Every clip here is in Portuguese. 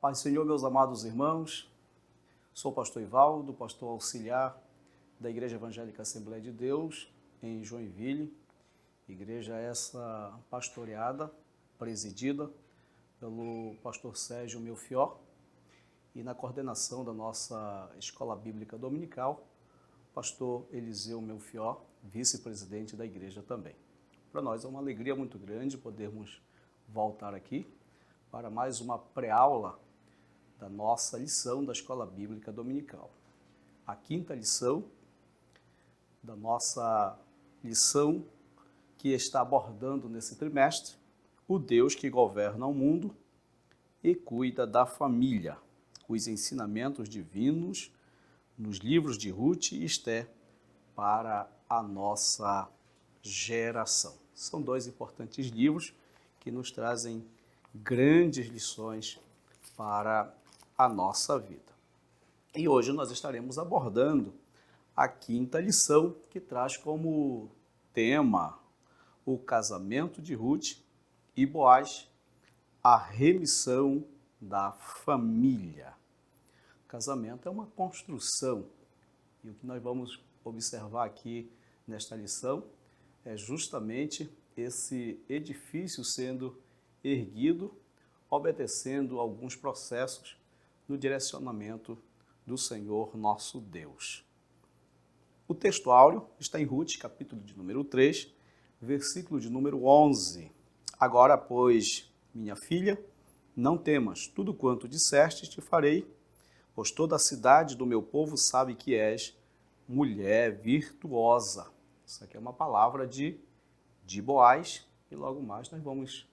Paz do Senhor, meus amados irmãos, sou o pastor Ivaldo, pastor auxiliar da Igreja Evangélica Assembleia de Deus, em Joinville. Igreja essa pastoreada, presidida pelo pastor Sérgio Melfior e na coordenação da nossa Escola Bíblica Dominical, pastor Eliseu Melfior, vice-presidente da igreja também. Para nós é uma alegria muito grande podermos voltar aqui para mais uma pré-aula da nossa lição da Escola Bíblica Dominical. A quinta lição da nossa lição que está abordando nesse trimestre, o Deus que governa o mundo e cuida da família, os ensinamentos divinos nos livros de Ruth e Esté para a nossa geração. São dois importantes livros que nos trazem grandes lições para a nossa vida. E hoje nós estaremos abordando a quinta lição, que traz como tema o casamento de Ruth e Boaz, a remissão da família. O casamento é uma construção, e o que nós vamos observar aqui nesta lição é justamente esse edifício sendo erguido, obedecendo alguns processos no direcionamento do Senhor nosso Deus. O texto áureo está em Ruth, capítulo de número 3, versículo de número 11. Agora, pois, minha filha, não temas, tudo quanto disseste te farei, pois toda a cidade do meu povo sabe que és mulher virtuosa. Isso aqui é uma palavra de Boaz, e logo mais nós vamos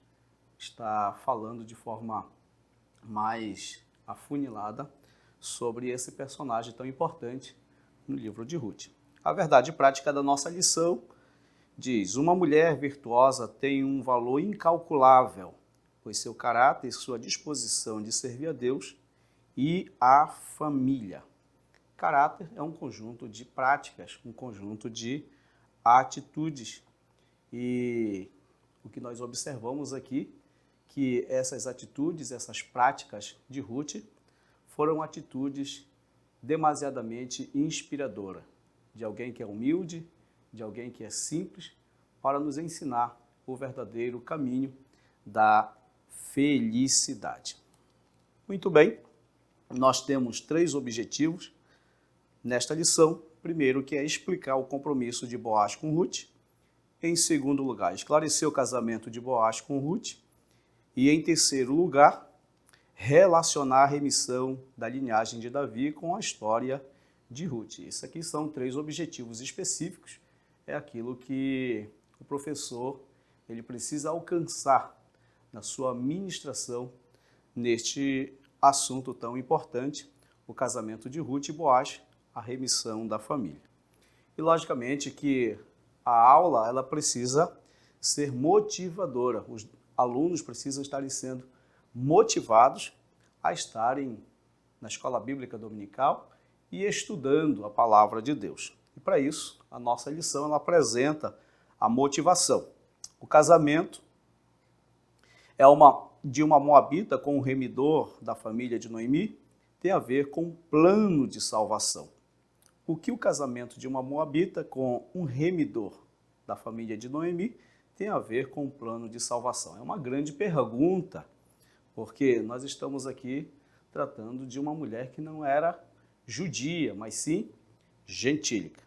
estar falando de forma mais afunilada sobre esse personagem tão importante no livro de Ruth. A verdade prática da nossa lição diz: uma mulher virtuosa tem um valor incalculável, pois seu caráter e sua disposição de servir a Deus e a família. Caráter é um conjunto de práticas, um conjunto de atitudes. E o que nós observamos aqui, que essas atitudes, essas práticas de Ruth, foram atitudes demasiadamente inspiradoras, de alguém que é humilde, de alguém que é simples, para nos ensinar o verdadeiro caminho da felicidade. Muito bem, nós temos 3 objetivos nesta lição. Primeiro, que é explicar o compromisso de Boaz com Ruth. Em segundo lugar, esclarecer o casamento de Boaz com Ruth. E em terceiro lugar, relacionar a remissão da linhagem de Davi com a história de Ruth. Isso aqui são 3 objetivos específicos. É aquilo que o professor ele precisa alcançar na sua ministração neste assunto tão importante, o casamento de Ruth e Boaz, a remissão da família. E logicamente que a aula ela precisa ser motivadora. Os alunos precisam estar sendo motivados a estarem na Escola Bíblica Dominical e estudando a Palavra de Deus. E para isso, a nossa lição ela apresenta a motivação. O casamento é de uma moabita com um remidor da família de Noemi, tem a ver com um plano de salvação. O que o casamento de uma moabita com um remidor da família de Noemi tem a ver com um plano de salvação? É uma grande pergunta, porque nós estamos aqui tratando de uma mulher que não era judia, mas sim gentílica.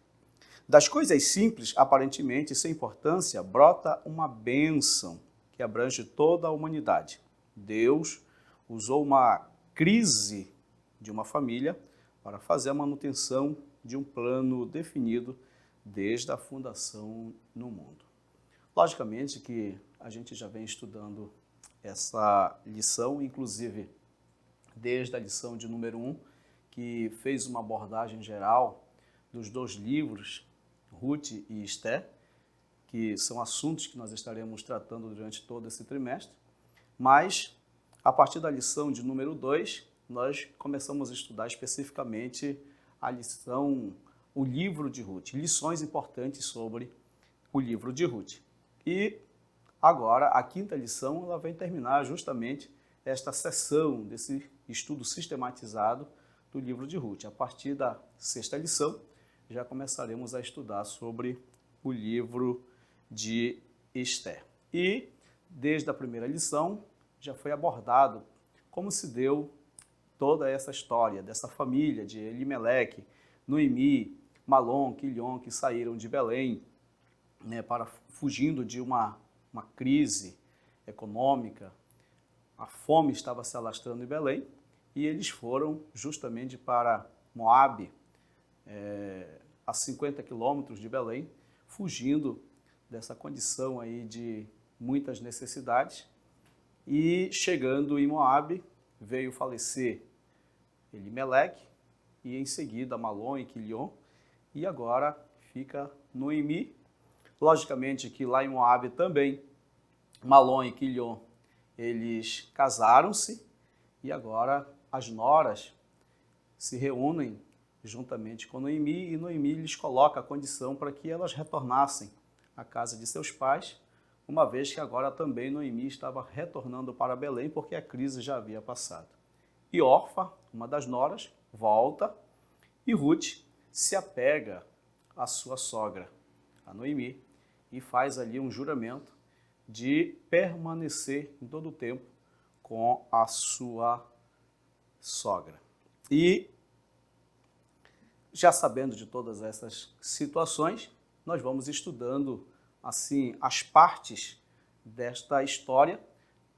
Das coisas simples, aparentemente sem importância, brota uma bênção que abrange toda a humanidade. Deus usou uma crise de uma família para fazer a manutenção de um plano definido desde a fundação no mundo. Logicamente que a gente já vem estudando essa lição, inclusive desde a lição de número 1, que fez uma abordagem geral dos 2 livros, Ruth e Esté, que são assuntos que nós estaremos tratando durante todo esse trimestre, mas a partir da lição de número 2, nós começamos a estudar especificamente a lição, o livro de Ruth, lições importantes sobre o livro de Ruth. E agora, a quinta lição, ela vem terminar justamente esta sessão desse estudo sistematizado do livro de Ruth. A partir da 6ª lição, já começaremos a estudar sobre o livro de Esther. E, desde a primeira lição, já foi abordado como se deu toda essa história dessa família de Elimeleque, Noemi, Malom, Quilion, que saíram de Belém, né, fugindo de uma crise econômica. A fome estava se alastrando em Belém e eles foram justamente para Moabe, a 50 quilômetros de Belém, fugindo dessa condição aí de muitas necessidades. E chegando em Moabe, veio falecer Elimeleque e em seguida Malom e Quilion, e agora fica Noemi. Logicamente que lá em Moabe também Malom e Quilion, eles casaram-se e agora as noras se reúnem juntamente com Noemi e Noemi lhes coloca a condição para que elas retornassem à casa de seus pais, uma vez que agora também Noemi estava retornando para Belém porque a crise já havia passado. E Orfa, uma das noras, volta e Ruth se apega à sua sogra, a Noemi, e faz ali um juramento de permanecer em todo o tempo com a sua sogra. E, já sabendo de todas essas situações, nós vamos estudando assim as partes desta história,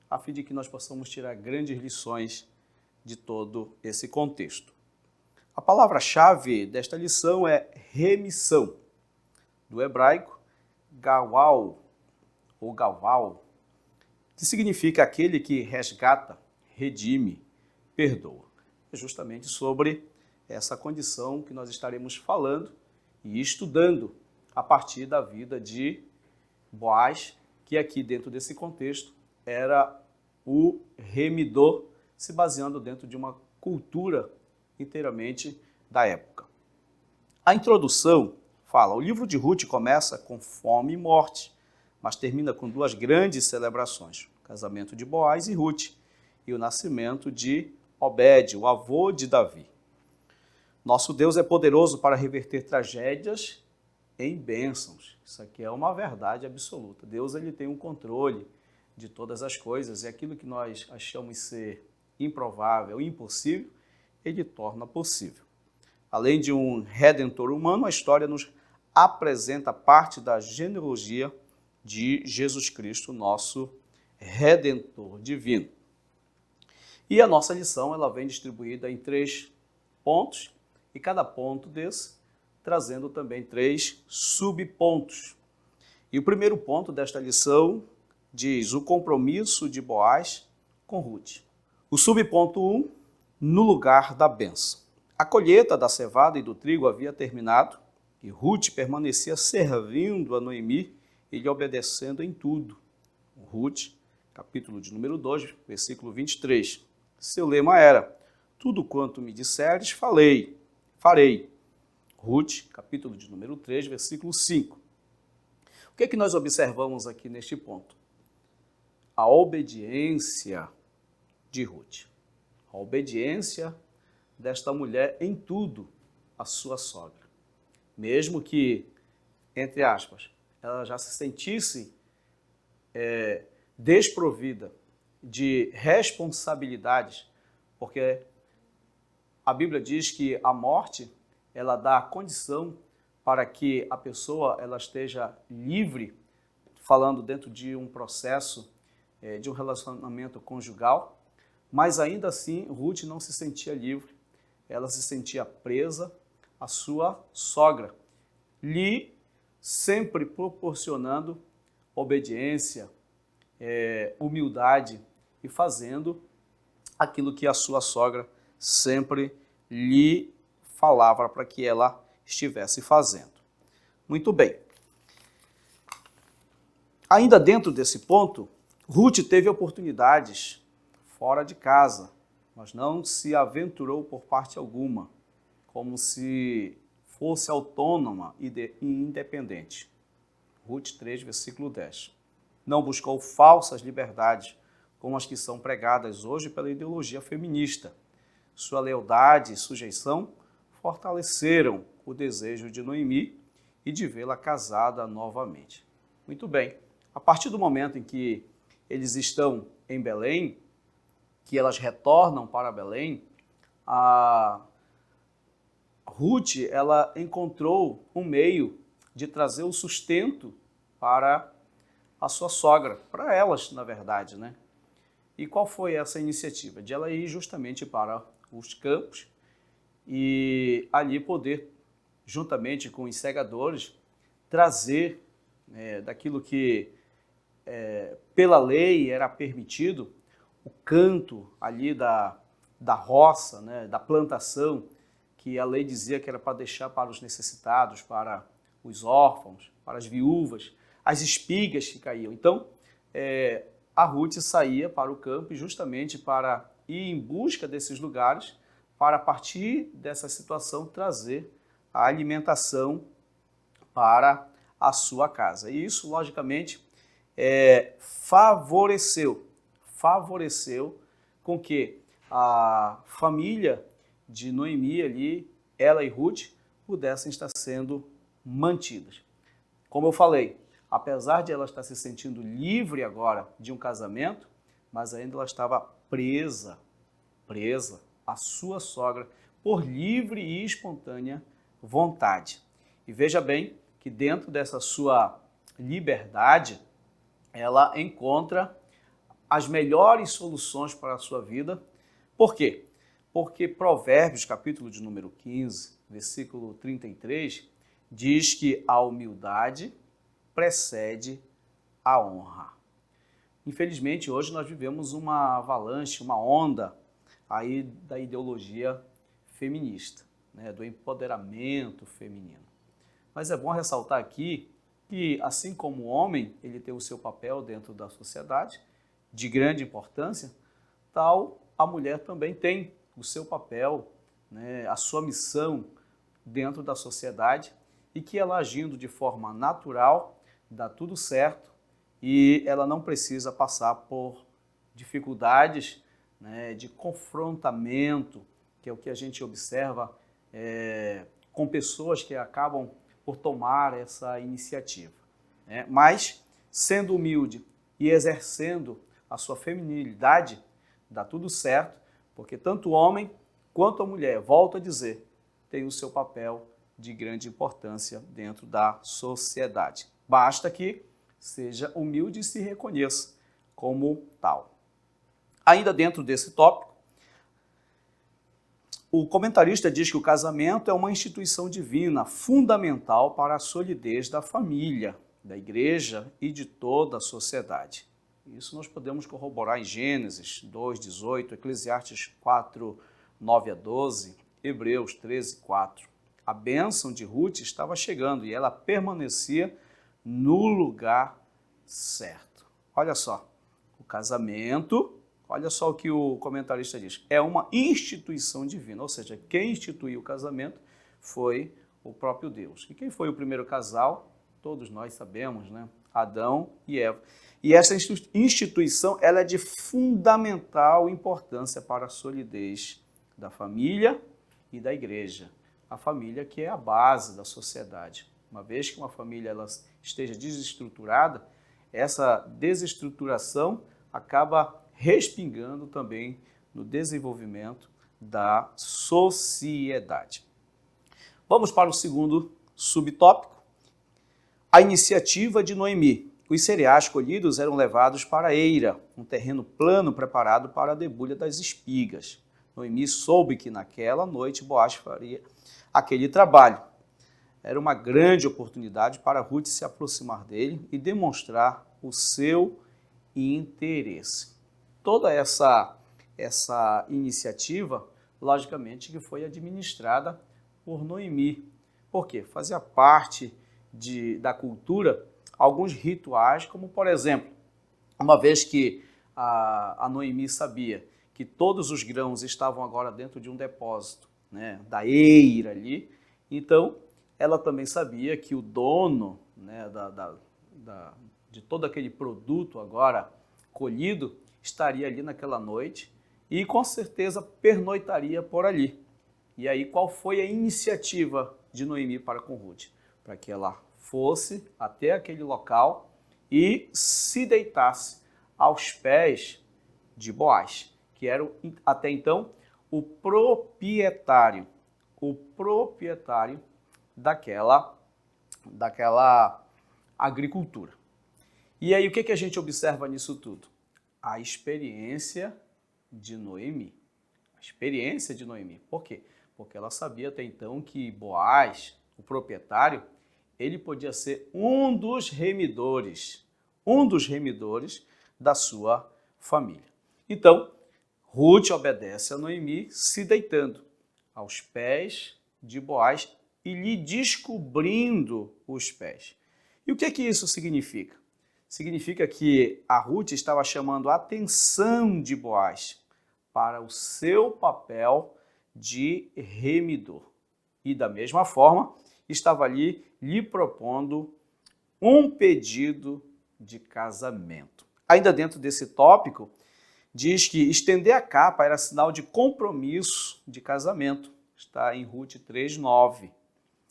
a fim de que nós possamos tirar grandes lições de todo esse contexto. A palavra-chave desta lição é remissão, do hebraico gawal, ou Galval, que significa aquele que resgata, redime, perdoa. É justamente sobre essa condição que nós estaremos falando e estudando a partir da vida de Boaz, que aqui dentro desse contexto era o remidor, se baseando dentro de uma cultura inteiramente da época. A introdução fala: o livro de Ruth começa com fome e morte, mas termina com duas grandes celebrações, o casamento de Boaz e Ruth e o nascimento de Obed, o avô de Davi. Nosso Deus é poderoso para reverter tragédias em bênçãos. Isso aqui é uma verdade absoluta. Deus, ele tem um controle de todas as coisas e aquilo que nós achamos ser improvável, impossível, ele torna possível. Além de um redentor humano, a história nos apresenta parte da genealogia de Jesus Cristo, nosso Redentor divino. E a nossa lição ela vem distribuída em 3 pontos, e cada ponto desse trazendo também 3 subpontos. E o primeiro ponto desta lição diz o compromisso de Boaz com Ruth. O subponto 1, no lugar da bênção. A colheita da cevada e do trigo havia terminado, e Ruth permanecia servindo a Noemi e lhe obedecendo em tudo. Ruth, capítulo de número 2, versículo 23. Seu lema era: tudo quanto me disseres, farei. Ruth, capítulo de número 3, versículo 5. O que é que nós observamos aqui neste ponto? A obediência de Ruth. A obediência desta mulher em tudo à sua sogra. Mesmo que, entre aspas, ela já se sentisse desprovida de responsabilidades, porque a Bíblia diz que a morte ela dá a condição para que a pessoa ela esteja livre, falando dentro de um processo de um relacionamento conjugal, mas ainda assim Ruth não se sentia livre, ela se sentia presa à sua sogra, lhe sempre proporcionando obediência, humildade e fazendo aquilo que a sua sogra sempre lhe falava para que ela estivesse fazendo. Muito bem. Ainda dentro desse ponto, Ruth teve oportunidades fora de casa, mas não se aventurou por parte alguma, como se fosse autônoma e independente. Ruth 3, versículo 10. Não buscou falsas liberdades, como as que são pregadas hoje pela ideologia feminista, sua lealdade e sujeição fortaleceram o desejo de Noemi e de vê-la casada novamente. Muito bem, a partir do momento em que eles estão em Belém, que elas retornam para Belém, a Ruth, ela encontrou um meio de trazer o sustento para a sua sogra, para elas, na verdade, né? E qual foi essa iniciativa? De ela ir justamente para os campos e ali poder, juntamente com os segadores, trazer daquilo que pela lei era permitido, o canto ali da roça, né, da plantação, que a lei dizia que era para deixar para os necessitados, para os órfãos, para as viúvas, as espigas que caíam. Então, a Ruth saía para o campo justamente para ir em busca desses lugares, para a partir dessa situação trazer a alimentação para a sua casa. E isso, logicamente, favoreceu com que a família de Noemi ali, ela e Ruth, pudessem estar sendo mantidas. Como eu falei, apesar de ela estar se sentindo livre agora de um casamento, mas ainda ela estava presa à sua sogra por livre e espontânea vontade. E veja bem que dentro dessa sua liberdade, ela encontra as melhores soluções para a sua vida. Por quê? Porque Provérbios, capítulo de número 15, versículo 33, diz que a humildade precede a honra. Infelizmente, hoje nós vivemos uma avalanche, uma onda aí da ideologia feminista, né, do empoderamento feminino. Mas é bom ressaltar aqui que, assim como o homem, ele tem o seu papel dentro da sociedade, de grande importância, tal a mulher também tem o seu papel, né, a sua missão dentro da sociedade, e que ela agindo de forma natural, dá tudo certo e ela não precisa passar por dificuldades, né, de confrontamento, que é o que a gente observa com pessoas que acabam por tomar essa iniciativa, né? Mas, sendo humilde e exercendo a sua feminilidade, dá tudo certo, porque tanto o homem quanto a mulher, volto a dizer, tem o seu papel de grande importância dentro da sociedade. Basta que seja humilde e se reconheça como tal. Ainda dentro desse tópico, o comentarista diz que o casamento é uma instituição divina fundamental para a solidez da família, da igreja e de toda a sociedade. Isso nós podemos corroborar em Gênesis 2:18, Eclesiastes 4:9-12, Hebreus 13:4. A bênção de Ruth estava chegando e ela permanecia no lugar certo. Olha só, o casamento, olha só o que o comentarista diz, é uma instituição divina, ou seja, quem instituiu o casamento foi o próprio Deus. E quem foi o primeiro casal? Todos nós sabemos, né? Adão e Eva. E essa instituição ela é de fundamental importância para a solidez da família e da igreja. A família que é a base da sociedade. Uma vez que uma família ela esteja desestruturada, essa desestruturação acaba respingando também no desenvolvimento da sociedade. Vamos para o segundo subtópico, a iniciativa de Noemi. Os cereais colhidos eram levados para a eira, um terreno plano preparado para a debulha das espigas. Noemi soube que naquela noite Boaz faria aquele trabalho. Era uma grande oportunidade para Ruth se aproximar dele e demonstrar o seu interesse. Toda essa iniciativa, logicamente, que foi administrada por Noemi. Por quê? Fazia parte da cultura alguns rituais, como por exemplo, uma vez que a Noemi sabia que todos os grãos estavam agora dentro de um depósito, né, da eira ali, então ela também sabia que o dono, né, de todo aquele produto agora colhido estaria ali naquela noite e com certeza pernoitaria por ali. E aí qual foi a iniciativa de Noemi para com Ruth? Para que ela fosse até aquele local e se deitasse aos pés de Boaz, que era até então o proprietário daquela agricultura. E aí o que a gente observa nisso tudo? A experiência de Noemi. A experiência de Noemi. Por quê? Porque ela sabia até então que Boaz, o proprietário, ele podia ser um dos remidores da sua família. Então, Ruth obedece a Noemi, se deitando aos pés de Boaz e lhe descobrindo os pés. E o que isso significa? Significa que a Ruth estava chamando a atenção de Boaz para o seu papel de remidor. E da mesma forma, estava ali lhe propondo um pedido de casamento. Ainda dentro desse tópico, diz que estender a capa era sinal de compromisso de casamento. Está em Ruth 3:9.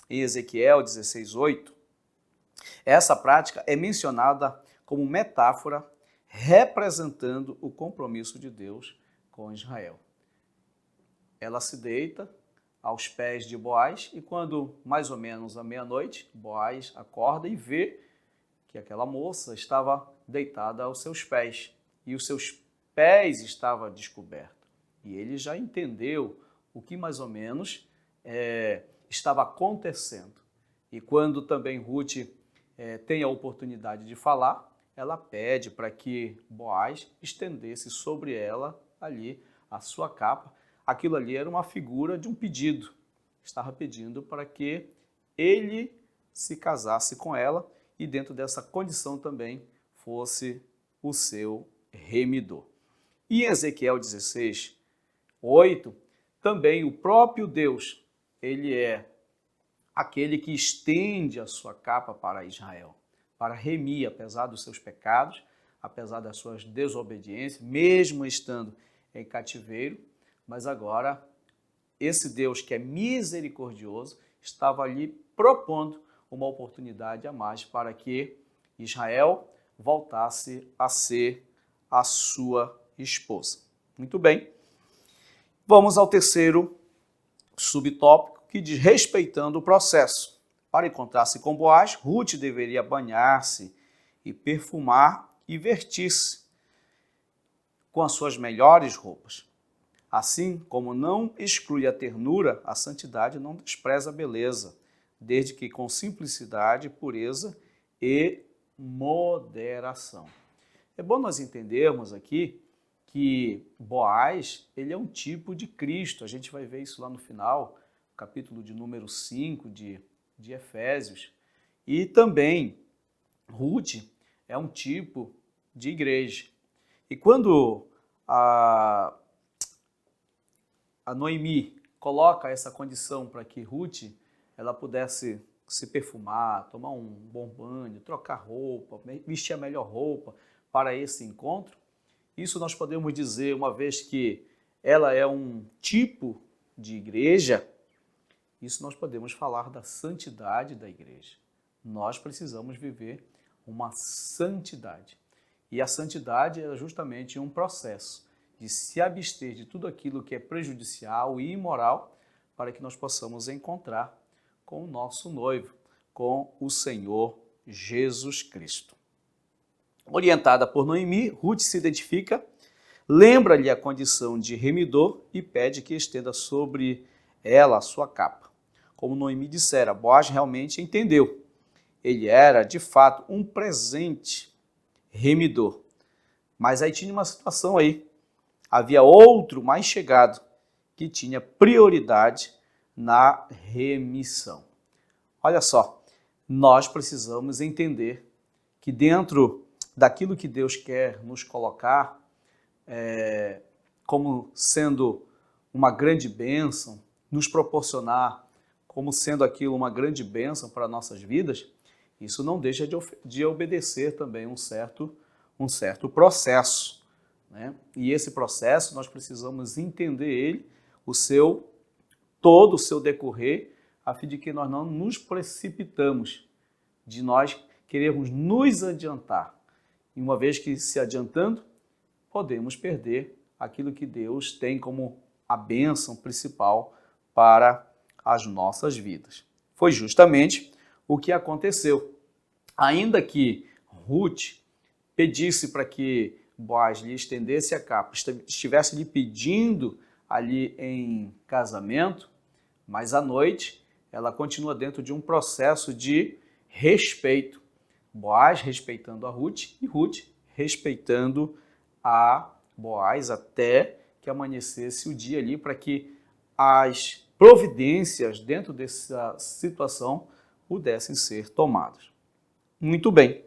Em Ezequiel 16:8, essa prática é mencionada como metáfora representando o compromisso de Deus com Israel. Ela se deita aos pés de Boaz e quando mais ou menos à meia-noite, Boaz acorda e vê que aquela moça estava deitada aos seus pés e os seus pés estavam descobertos. E ele já entendeu o que mais ou menos estava acontecendo. E quando também Ruth tem a oportunidade de falar, ela pede para que Boaz estendesse sobre ela ali a sua capa. Aquilo ali era uma figura de um pedido. Estava pedindo para que ele se casasse com ela e dentro dessa condição também fosse o seu remidor. E em Ezequiel 16:8, também o próprio Deus, ele é aquele que estende a sua capa para Israel, para remir, apesar dos seus pecados, apesar das suas desobediências, mesmo estando em cativeiro, mas agora esse Deus que é misericordioso estava ali propondo uma oportunidade a mais para que Israel voltasse a ser a sua esposa. Muito bem. Vamos ao terceiro subtópico que diz respeitando o processo. Para encontrar-se com Boaz, Ruth deveria banhar-se e perfumar e vestir-se com as suas melhores roupas. Assim como não exclui a ternura, a santidade não despreza a beleza, desde que com simplicidade, pureza e moderação. É bom nós entendermos aqui que Boaz, ele é um tipo de Cristo. A gente vai ver isso lá no final, capítulo de número 5 de Efésios. E também Ruth é um tipo de igreja. E quando a Noemi coloca essa condição para que Ruth ela pudesse se perfumar, tomar um bom banho, trocar roupa, vestir a melhor roupa para esse encontro, isso nós podemos dizer, uma vez que ela é um tipo de igreja, isso nós podemos falar da santidade da igreja. Nós precisamos viver uma santidade. E a santidade é justamente um processo de se abster de tudo aquilo que é prejudicial e imoral para que nós possamos encontrar com o nosso noivo, com o Senhor Jesus Cristo. Orientada por Noemi, Ruth se identifica, lembra-lhe a condição de remidor e pede que estenda sobre ela a sua capa. Como Noemi dissera, Boaz realmente entendeu. Ele era, de fato, um presente remidor. Mas aí tinha uma situação aí. Havia outro mais chegado que tinha prioridade na remissão. Olha só, nós precisamos entender que dentro daquilo que Deus quer nos colocar como sendo uma grande bênção, nos proporcionar como sendo aquilo uma grande bênção para nossas vidas, isso não deixa de obedecer também um certo processo. né? E esse processo nós precisamos entender ele, todo o seu decorrer, a fim de que nós não nos precipitamos, de nós querermos nos adiantar. E uma vez que se adiantando, podemos perder aquilo que Deus tem como a bênção principal para as nossas vidas. Foi justamente o que aconteceu. Ainda que Ruth pedisse para que Boaz lhe estendesse a capa, estivesse lhe pedindo ali em casamento, mas à noite ela continua dentro de um processo de respeito. Boaz respeitando a Ruth e Ruth respeitando a Boaz até que amanhecesse o dia ali para que as providências dentro dessa situação pudessem ser tomadas. Muito bem.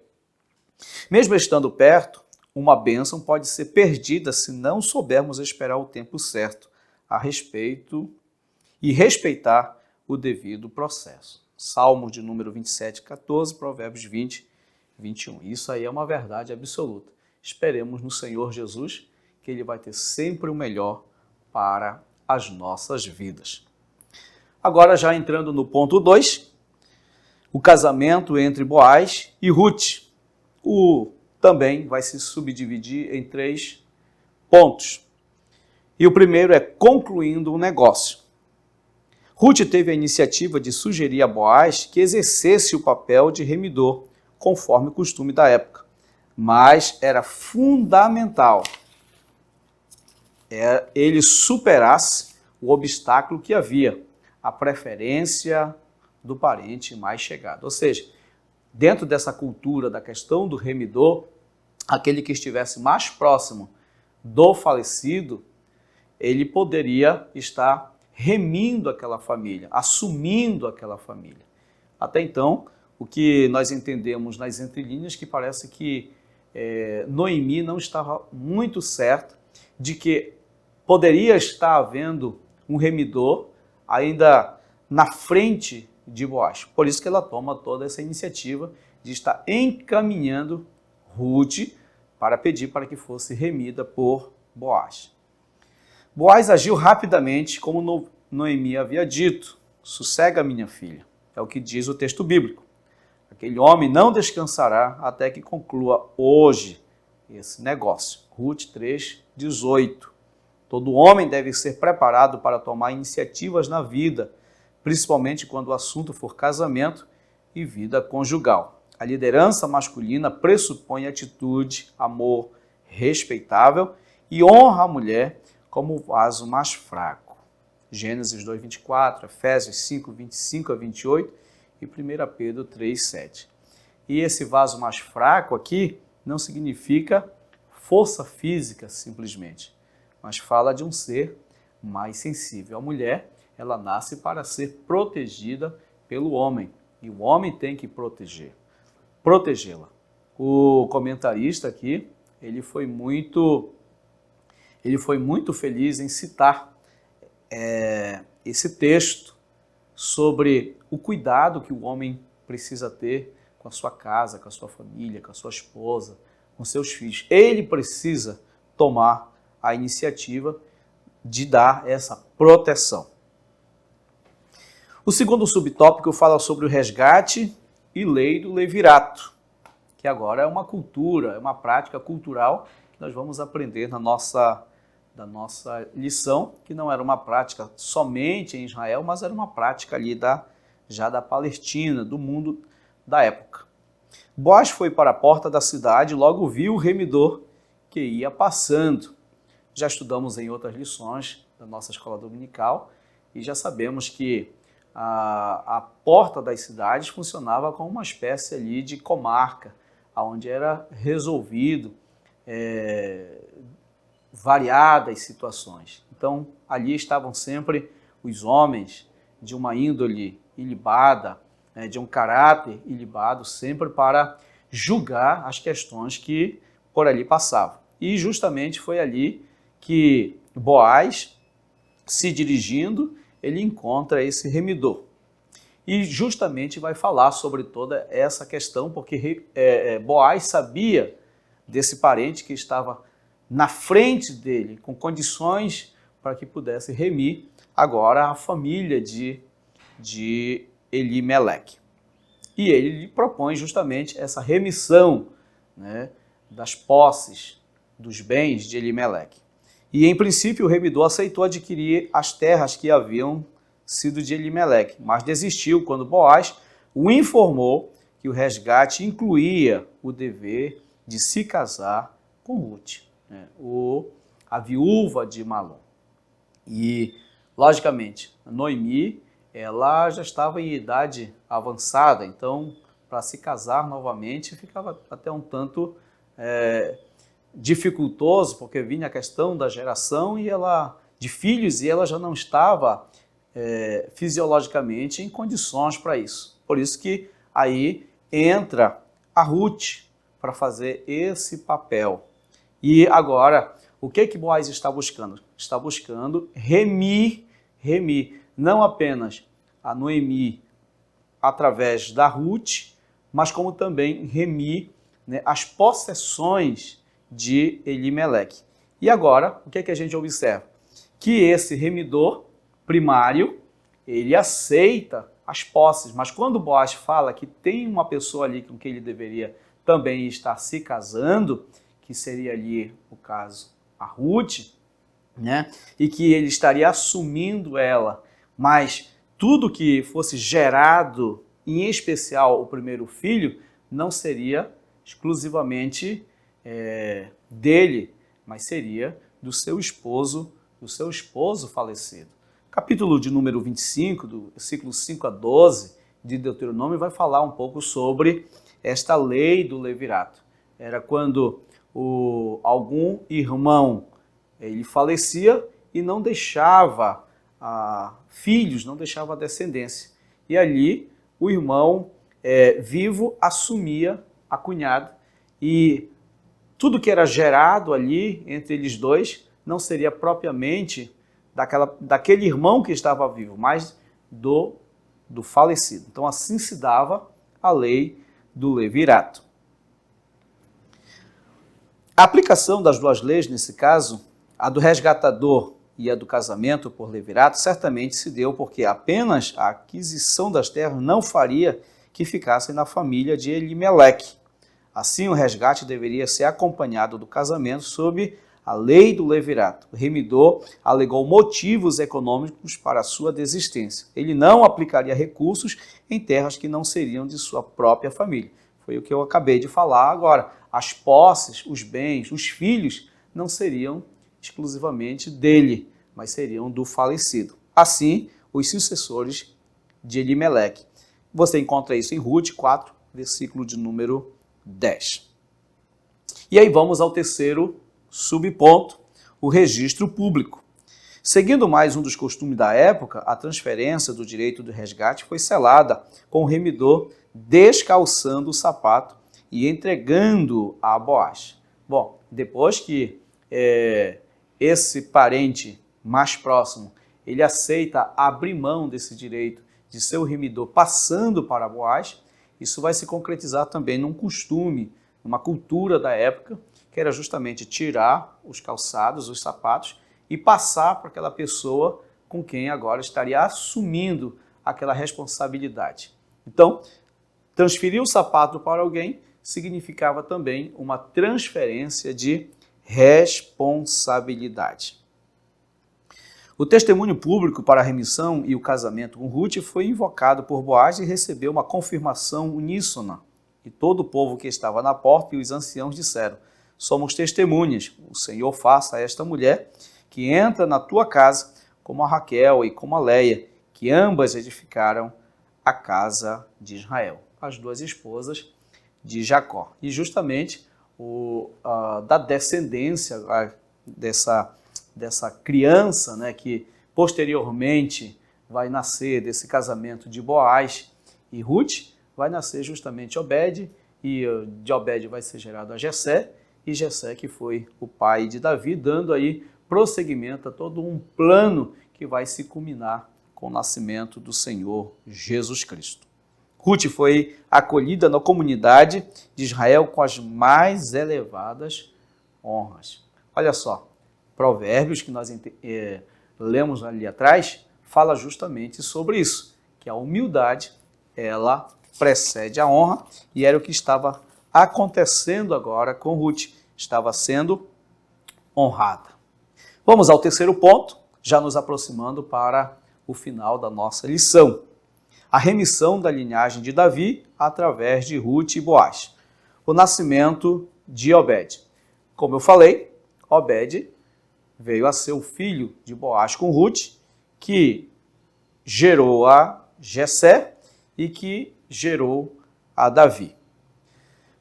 Mesmo estando perto, uma bênção pode ser perdida se não soubermos esperar o tempo certo a respeito e respeitar o devido processo. Salmos de número 27, 14, Provérbios 20, 21. Isso aí é uma verdade absoluta. Esperemos no Senhor Jesus, que Ele vai ter sempre o melhor para as nossas vidas. Agora, já entrando no ponto 2, o casamento entre Boaz e Ruth. Também vai se subdividir em 3 pontos. E o primeiro é concluindo o negócio. Ruth teve a iniciativa de sugerir a Boaz que exercesse o papel de remidor, conforme o costume da época. Mas era fundamental ele superasse o obstáculo que havia, a preferência do parente mais chegado. Ou seja, dentro dessa cultura da questão do remidor, aquele que estivesse mais próximo do falecido, ele poderia estar remindo aquela família, assumindo aquela família. Até então, o que nós entendemos nas entrelinhas que parece que Noemi não estava muito certa de que poderia estar havendo um remidor ainda na frente de Boaz. Por isso que ela toma toda essa iniciativa de estar encaminhando Ruth para pedir para que fosse remida por Boaz. Boaz agiu rapidamente, como Noemi havia dito: sossega, minha filha. É o que diz o texto bíblico. Aquele homem não descansará até que conclua hoje esse negócio. Ruth 3, 18. Todo homem deve ser preparado para tomar iniciativas na vida, principalmente quando o assunto for casamento e vida conjugal. A liderança masculina pressupõe atitude, amor respeitável e honra a mulher como o vaso mais fraco. Gênesis 2, 24, Efésios 5, 25 a 28 e 1 Pedro 3, 7. E esse vaso mais fraco aqui não significa força física simplesmente, mas fala de um ser mais sensível. A mulher, ela nasce para ser protegida pelo homem, e o homem tem que protegê-la. O comentarista aqui, ele foi muito feliz em citar esse texto sobre o cuidado que o homem precisa ter com a sua casa, com a sua família, com a sua esposa, com seus filhos. Ele precisa tomar a iniciativa de dar essa proteção. O segundo subtópico fala sobre o resgate e lei do levirato, que agora é uma cultura, é uma prática cultural que nós vamos aprender da nossa lição, que não era uma prática somente em Israel, mas era uma prática ali já da Palestina, do mundo da época. Boaz foi para a porta da cidade e logo viu o remidor que ia passando. Já estudamos em outras lições da nossa escola dominical e já sabemos que a porta das cidades funcionava como uma espécie ali de comarca, onde era resolvido variadas situações. Então, ali estavam sempre os homens de uma índole ilibada, de um caráter ilibado, sempre para julgar as questões que por ali passavam. E justamente foi ali que Boaz, se dirigindo, ele encontra esse remidor. E justamente vai falar sobre toda essa questão, porque Boaz sabia desse parente que estava na frente dele, com condições para que pudesse remir agora a família de Elimeleque. E ele lhe propõe justamente essa remissão, né, das posses, dos bens de Elimeleque. E, em princípio, o remidor aceitou adquirir as terras que haviam sido de Elimeleque, mas desistiu quando Boaz o informou que o resgate incluía o dever de se casar com Ruth, né, a viúva de Malom. E, logicamente, Noemi, ela já estava em idade avançada, então, para se casar novamente, ficava até um tanto dificultoso, porque vinha a questão da geração de filhos, e ela já não estava fisiologicamente em condições para isso. Por isso que aí entra a Ruth para fazer esse papel. E agora, o que Boaz está buscando? Está buscando remir, não apenas a Noemi através da Ruth, mas como também remir, né, as possessões de Elimeleque. E agora, o que a gente observa? Que esse remidor primário, ele aceita as posses, mas quando Boaz fala que tem uma pessoa ali com quem ele deveria também estar se casando, que seria ali o caso a Ruth, né? E que ele estaria assumindo ela, mas tudo que fosse gerado, em especial o primeiro filho, não seria exclusivamente dele, mas seria do seu esposo falecido. Capítulo de número 25, do versículo 5 a 12 de Deuteronômio, vai falar um pouco sobre esta lei do levirato. Era quando algum irmão ele falecia e não deixava filhos, não deixava descendência. E ali o irmão vivo assumia a cunhada, e tudo que era gerado ali entre eles dois não seria propriamente daquele irmão que estava vivo, mas do falecido. Então assim se dava a lei do levirato. A aplicação das duas leis, nesse caso, a do resgatador e a do casamento por levirato, certamente se deu porque apenas a aquisição das terras não faria que ficassem na família de Elimeleque. Assim, o resgate deveria ser acompanhado do casamento sob a lei do levirato. O remidor alegou motivos econômicos para a sua desistência. Ele não aplicaria recursos em terras que não seriam de sua própria família. Foi o que eu acabei de falar agora. As posses, os bens, os filhos não seriam exclusivamente dele, mas seriam do falecido. Assim, os sucessores de Elimeleque. Você encontra isso em Ruth 4, versículo de número 10. E aí vamos ao terceiro subponto, o registro público. Seguindo mais um dos costumes da época, a transferência do direito do resgate foi selada com o remidor descalçando o sapato e entregando a Boaz. Bom, depois que esse parente mais próximo, ele aceita abrir mão desse direito de ser o remidor passando para Boaz, isso vai se concretizar também num costume, numa cultura da época, que era justamente tirar os calçados, os sapatos, e passar para aquela pessoa com quem agora estaria assumindo aquela responsabilidade. Então, transferir o sapato para alguém significava também uma transferência de responsabilidade. O testemunho público para a remissão e o casamento com Ruth foi invocado por Boaz e recebeu uma confirmação uníssona. E todo o povo que estava na porta e os anciãos disseram: somos testemunhas, o Senhor faça a esta mulher que entra na tua casa como a Raquel e como a Leia, que ambas edificaram a casa de Israel, as duas esposas de Jacó. E justamente da descendência dessa criança, né, que posteriormente vai nascer desse casamento de Boaz e Ruth, vai nascer justamente Obed, e de Obed vai ser gerado a Jessé, e Jessé que foi o pai de Davi, dando aí prosseguimento a todo um plano que vai se culminar com o nascimento do Senhor Jesus Cristo. Ruth foi acolhida na comunidade de Israel com as mais elevadas honras. Olha só, Provérbios, que nós lemos ali atrás, fala justamente sobre isso, que a humildade, ela precede a honra, e era o que estava acontecendo agora com Ruth, estava sendo honrada. Vamos ao terceiro ponto, já nos aproximando para o final da nossa lição. A remissão da linhagem de Davi através de Ruth e Boaz. O nascimento de Obed. Como eu falei, Obed veio a ser o filho de Boaz com Ruth, que gerou a Jessé e que gerou a Davi.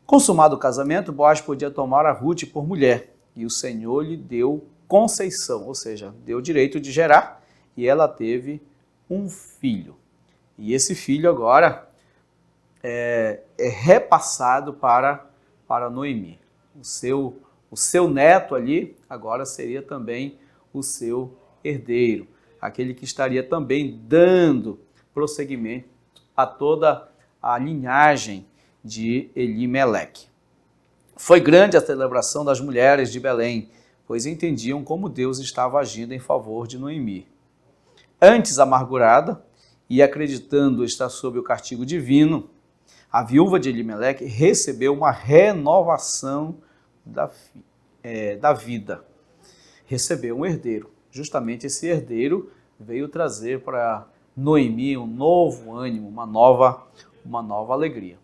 Consumado o casamento, Boaz podia tomar a Ruth por mulher, e o Senhor lhe deu conceição, ou seja, deu o direito de gerar, e ela teve um filho. E esse filho agora é repassado para Noemi. O seu neto ali agora seria também o seu herdeiro, aquele que estaria também dando prosseguimento a toda a linhagem de Elimeleque. Foi grande a celebração das mulheres de Belém, pois entendiam como Deus estava agindo em favor de Noemi. Antes amargurada e acreditando estar sob o castigo divino, a viúva de Elimeleque recebeu uma renovação da vida. Recebeu um herdeiro. Justamente esse herdeiro veio trazer para Noemi um novo ânimo, uma nova alegria.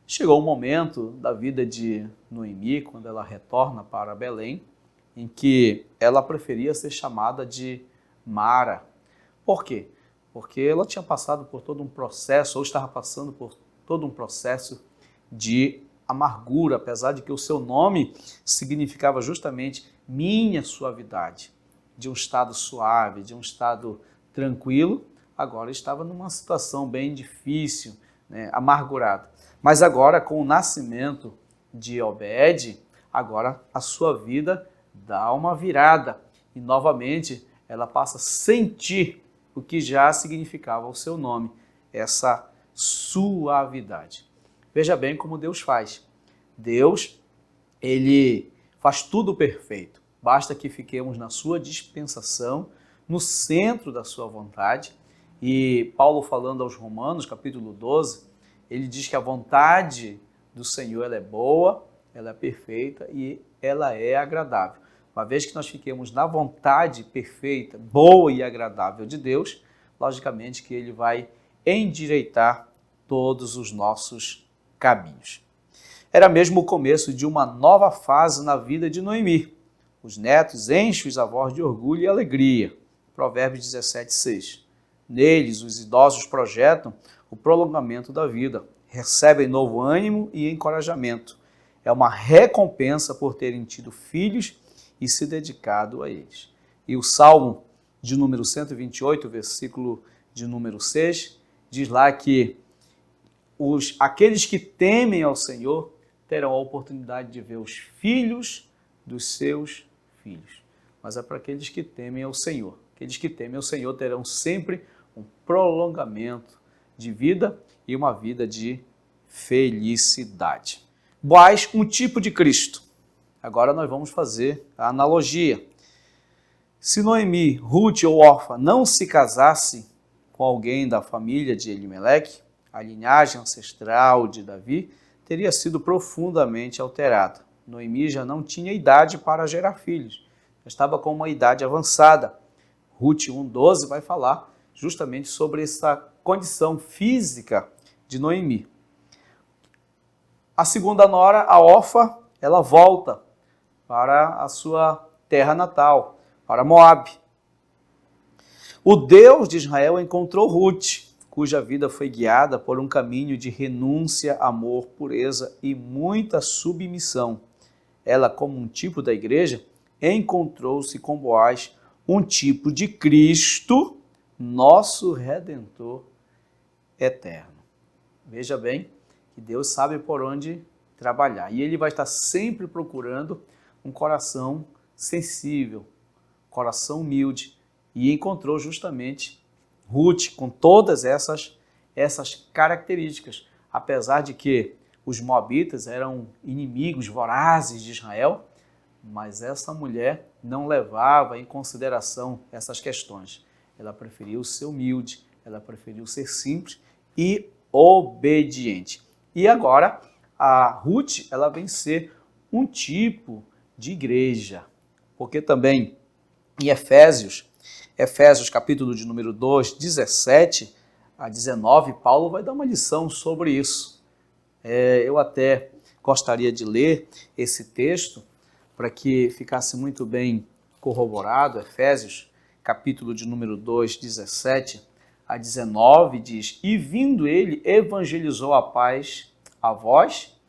Chegou o momento da vida de Noemi, quando ela retorna para Belém, em que ela preferia ser chamada de Mara. Por quê? Porque ela tinha passado por todo um processo, ou estava passando por todo um processo de amargura, apesar de que o seu nome significava justamente minha suavidade, de um estado suave, de um estado tranquilo, agora estava numa situação bem difícil, amargurada. Mas agora, com o nascimento de Obed, agora a sua vida dá uma virada e novamente ela passa a sentir o que já significava o seu nome, essa suavidade. Veja bem como Deus faz. Deus, ele faz tudo perfeito. Basta que fiquemos na sua dispensação, no centro da sua vontade. E Paulo, falando aos Romanos, capítulo 12, ele diz que a vontade do Senhor ela é boa, ela é perfeita e ela é agradável. Uma vez que nós fiquemos na vontade perfeita, boa e agradável de Deus, logicamente que ele vai endireitar todos os nossos caminhos. Era mesmo o começo de uma nova fase na vida de Noemi. Os netos enchem os avós de orgulho e alegria. Provérbios 17:6. Neles, os idosos projetam o prolongamento da vida, recebem novo ânimo e encorajamento. É uma recompensa por terem tido filhos e se dedicado a eles. E o Salmo de número 128, versículo de número 6, diz lá que aqueles que temem ao Senhor terão a oportunidade de ver os filhos dos seus filhos. Mas é para aqueles que temem ao Senhor. Aqueles que temem ao Senhor terão sempre um prolongamento de vida e uma vida de felicidade. Boaz, um tipo de Cristo. Agora nós vamos fazer a analogia. Se Noemi, Ruth ou Orfa não se casassem com alguém da família de Elimeleque, a linhagem ancestral de Davi teria sido profundamente alterada. Noemi já não tinha idade para gerar filhos, estava com uma idade avançada. Ruth 1:12 vai falar justamente sobre essa condição física de Noemi. A segunda nora, a Orfa, ela volta para a sua terra natal, para Moabe. O Deus de Israel encontrou Ruth, cuja vida foi guiada por um caminho de renúncia, amor, pureza e muita submissão. Ela, como um tipo da igreja, encontrou-se com Boaz, um tipo de Cristo, nosso Redentor eterno. Veja bem que Deus sabe por onde trabalhar e Ele vai estar sempre procurando um coração sensível, coração humilde, e encontrou justamente Ruth com todas essas características, apesar de que os moabitas eram inimigos vorazes de Israel. Mas essa mulher não levava em consideração essas questões. Ela preferiu ser humilde, ela preferiu ser simples e obediente. E agora, a Ruth, ela vem ser um tipo de igreja. Porque também em Efésios capítulo de número 2, 17 a 19, Paulo vai dar uma lição sobre isso. Eu até gostaria de ler esse texto para que ficasse muito bem corroborado. Efésios, capítulo de número 2, 17 a 19, diz: E vindo ele, evangelizou a paz a vós,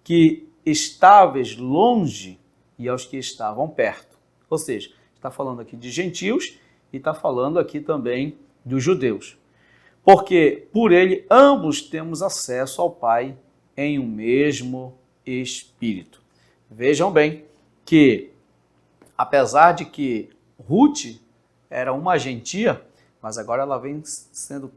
que estáveis longe, e aos que estavam perto. Ou seja, está falando aqui de gentios e está falando aqui também dos judeus. Porque por ele ambos temos acesso ao Pai em um mesmo Espírito. Vejam bem que, apesar de que Ruth era uma gentia, mas agora ela vem sendo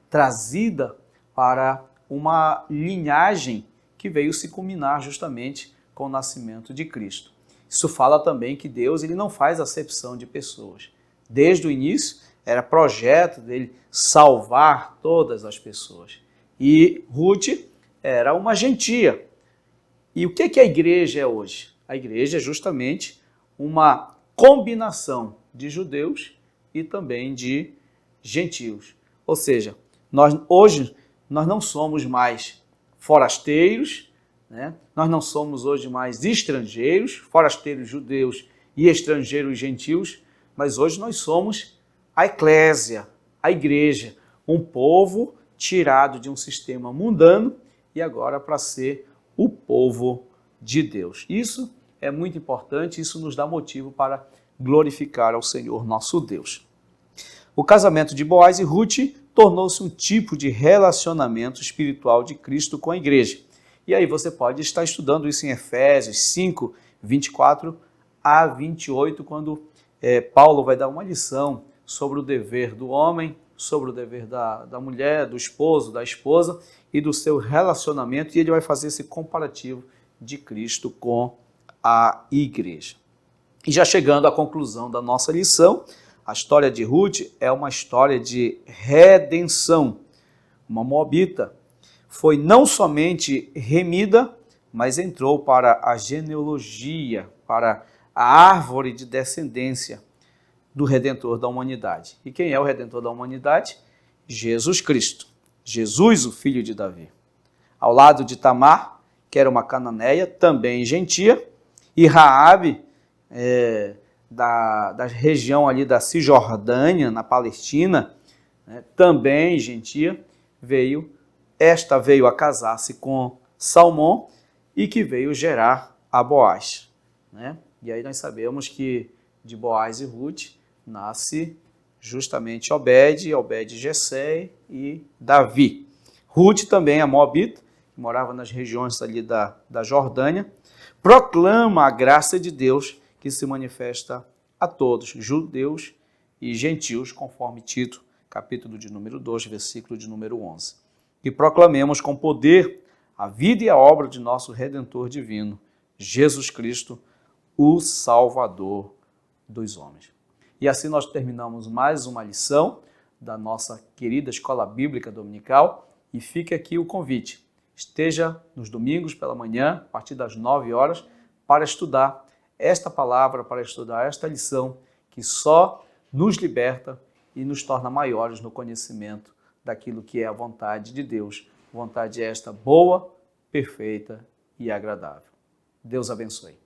trazida para uma linhagem que veio se culminar justamente com o nascimento de Cristo. Isso fala também que Deus ele não faz acepção de pessoas. Desde o início, era projeto dele salvar todas as pessoas. E Ruth era uma gentia. E o que a igreja é hoje? A igreja é justamente uma combinação de judeus e também de gentios. Ou seja, hoje nós não somos mais forasteiros, né? Nós não somos hoje mais estrangeiros, forasteiros judeus e estrangeiros gentios, mas hoje nós somos a eclésia, a igreja, um povo tirado de um sistema mundano e agora para ser o povo de Deus. Isso é muito importante, isso nos dá motivo para glorificar ao Senhor nosso Deus. O casamento de Boaz e Ruth tornou-se um tipo de relacionamento espiritual de Cristo com a igreja. E aí você pode estar estudando isso em Efésios 5, 24 a 28, quando Paulo vai dar uma lição sobre o dever do homem, sobre o dever da mulher, do esposo, da esposa e do seu relacionamento, e ele vai fazer esse comparativo de Cristo com a igreja. E já chegando à conclusão da nossa lição, a história de Ruth é uma história de redenção. Uma moabita foi não somente remida, mas entrou para a genealogia, para a árvore de descendência do Redentor da humanidade. E quem é o Redentor da humanidade? Jesus Cristo. Jesus, o filho de Davi. Ao lado de Tamar, que era uma cananeia, também gentia, e Raabe, da região ali da Cisjordânia, na Palestina, também gentia, veio a casar-se com Salmão e que veio gerar a Boaz. E aí nós sabemos que de Boaz e Ruth nasce justamente Obed, Jessé e Davi. Ruth também é moabita, que morava nas regiões ali da Jordânia, proclama a graça de Deus que se manifesta a todos, judeus e gentios, conforme Tito, capítulo de número 2, versículo de número 11. E proclamemos com poder a vida e a obra de nosso Redentor divino, Jesus Cristo, o Salvador dos homens. E assim nós terminamos mais uma lição da nossa querida Escola Bíblica Dominical e fica aqui o convite. Esteja nos domingos pela manhã, a partir das 9 horas, para estudar esta palavra, para estudar esta lição que só nos liberta e nos torna maiores no conhecimento daquilo que é a vontade de Deus. Vontade esta boa, perfeita e agradável. Deus abençoe.